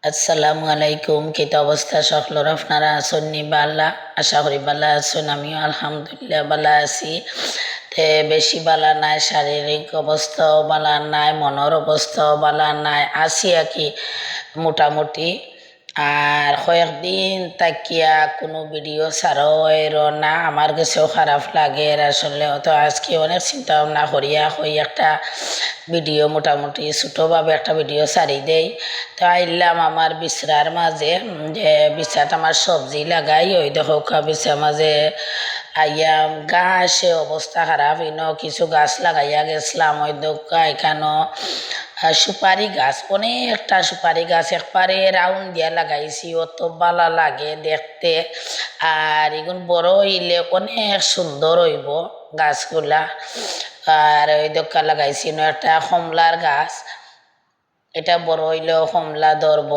আসসালামু আলাইকুম। কিতা অবস্থা সকলের? আপনারা আছেন নি বালা? আশা করি বালা আছেন। আমিও আলহামদুলিল্লাহ বালা আছি। তে বেশি বালা নাই, শারীরিক অবস্থাও বালা নাই, মনের অবস্থাও বালা নাই, আছি আর কি মোটামুটি। আর কয়েকদিন তাকিয়া কোনো ভিডিও ছাড়াও এর না, আমার কাছেও খারাপ লাগে আসলে। তো আজকে অনেক চিন্তা ভাবনা করিয়া হই একটা ভিডিও, মোটামুটি ছোটোভাবে একটা ভিডিও ছাড়ি দেই। তো আইলাম আমার বিছরার মাঝে, যে বিছাত আমার সবজি লাগাই, ওই দেখো বিছার মাঝে আইয়া গাছে অবস্থা খারাপ, কিছু গাছ লাগাইয়া গেছিলাম। ওই দোকা এখানো সুপারি গাছ, অনেকটা সুপারি গাছ একবারে রাউন্ড দিয়া লাগাইছি, অত বালা লাগে দেখতে। আর এগুন বড় হইলে অনেক সুন্দর হইব গাছগুলা। আর ওই দোকা লাগাইছি একটা কমলার গাছ, এটা বড় হইলেও কমলা ধরব।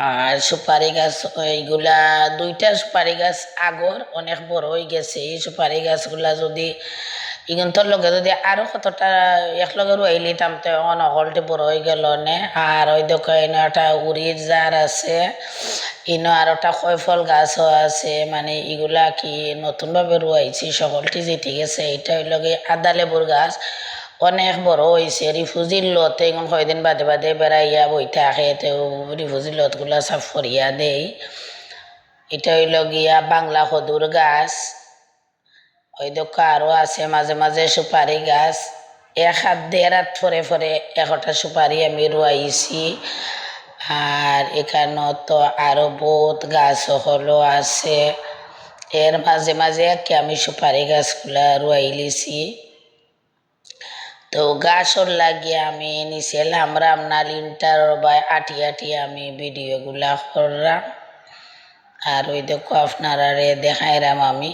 আর সুপারি গাছ এইগুলা দুইটা সুপারি গাছ আগর অনেক বড় হয়ে গেছে। এই সুপারি গাছগুলা যদি ইগন্তর লগে যদি আরো কতটা একলগে রুয়াই লিতাম তো অনকলটি বড় হয়ে গেল নে। আর ওই দেখো এনে একটা উড়ির জার আছে, ইনো আর একটা কয়ফল গাছও আছে। মানে এগুলা কি নতুনভাবে রুয়াইছি, সকলটি যেতে গেছে। এটা হইল গিয়ে আদা লেবুর গাছ, অনেক বড় হয়েছে। রিফুজির লত এখন কয়দিন বাদে বাদে বেড়াইয়া বই থাকে, তো রিফুজির লতগুলা সাফ করিয়া দেই। এটা হইল গিয়া বাংলা কদুর গাছ। ওই দোকা আরও আছে মাঝে মাঝে সুপারি গাছ। এক হাত দেড় হাত ফরে ফরে একটা সুপারি আমি রুয়াইছি। আর এখানে তো আরো বহুত গাছ হলো আছে, এর মাঝে মাঝে কি আমি সুপারি গাছগুলা রুয়াই লিছি। তো গাছর লাগিয়ে আমি নিচে লামরাম না লিনটার বা আটি আটি আমি ভিডিওগুলা করলাম। আর ওই দেখো আপনারা দেখাইলাম আমি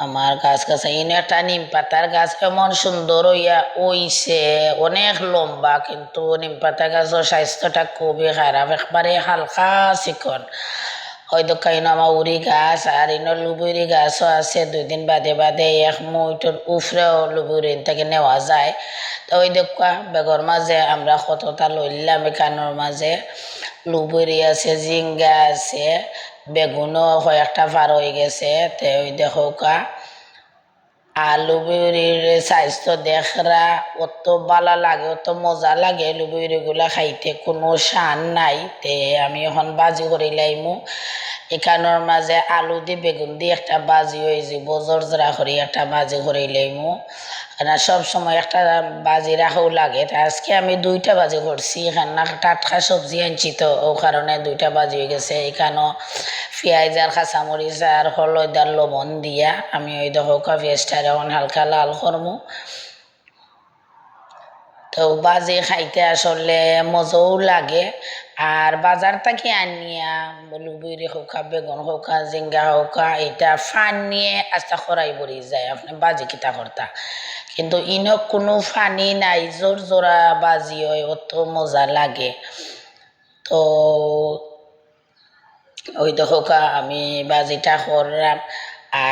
আমার গাছ গাছ। এনে একটা নিম পাতার গাছ এমন সুন্দর হইয়া ওইছে, অনেক লম্বা, কিন্তু নিম পাতা গাছের স্বাস্থ্যটা খুবই খারাপ, একবারে হালকা চিকন। ওই দোকান আমার উড়ি গাছ আর ইনো লুবুরি গাছও আছে। 2 দিন বাদে বাদে এক মুইটোর উফরেও লুবুরি থেকে নেওয়া যায়। তো ওই দেখা বেগর মাঝে আমরা কতটা লইলাম, এখানোর মাঝে লুবুরি আছে, জিঙ্গা আছে, বেগুনও কয়েকটা পার হয়ে গেছে। তো ওই দেখো লুবুরির সাইজ তো দেখরা অত বালা লাগে, অত মজা লাগে লুবুরি গুলা খাইতে, কোনো শান নাই। তে আমি এখন বাজি করে লাইমু। এখানোর মাঝে আলু দি বেগুন দিয়ে একটা বাজি হয়ে যাব, জরজরা করে একটা বাজি করে লাইমু। না সব সময় একটা বাজি রাখাও লাগে, তা আজকে আমি 2টা বাজি করছি। এখানে টাটকা সবজি আনছি তো ও কারণে 2টা বাজি হয়ে গেছে। এখানেও পেঁয়াজ আর কাঁচামরিচ আর হলুদ আর লবণ দিয়া আমি ওই দেখো পেঁয়াজটা এখন হালকা লাল করমু। তো বাজি খাইতে আসলে মজাও লাগে। আর বাজার থেকে আনিয়া লুবুরি হোকা, বেগুন হোকা, জিঙ্গা হোকা, এটা ফান নিয়ে আস্তা খরাই পড়ি যায় আপনি বাজি কিতা করতা। কিন্তু ইনো কোনো ফানি নাই, জোর জোড়া বাজি হয়, অত মজা লাগে। তো ওই দেখো আমি বাজিটা করলাম।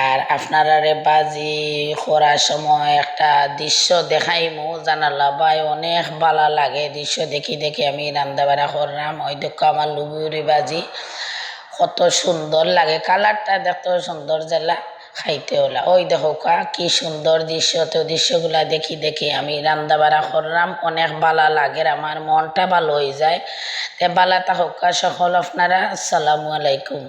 আর আপনারারে বাজি করার সময় একটা দৃশ্য দেখাইমু, জানালা ভাই অনেক ভালো লাগে দৃশ্য দেখি দেখি আমি রান্না বাড়া করলাম। ওই দেখো আমার লুবুরি বাজি কত সুন্দর লাগে, কালারটা দেখতে সুন্দর, জেলা খাইতে হলা। ওই দেখো কি সুন্দর দৃশ্য। তো দৃশ্যগুলা দেখি দেখি আমি রান্না বাড়া করলাম, অনেক ভালো লাগে, আমার মনটা ভালো হয়ে যায়। তে বালা থাকুক সকল আপনারা। আসসালামু আলাইকুম।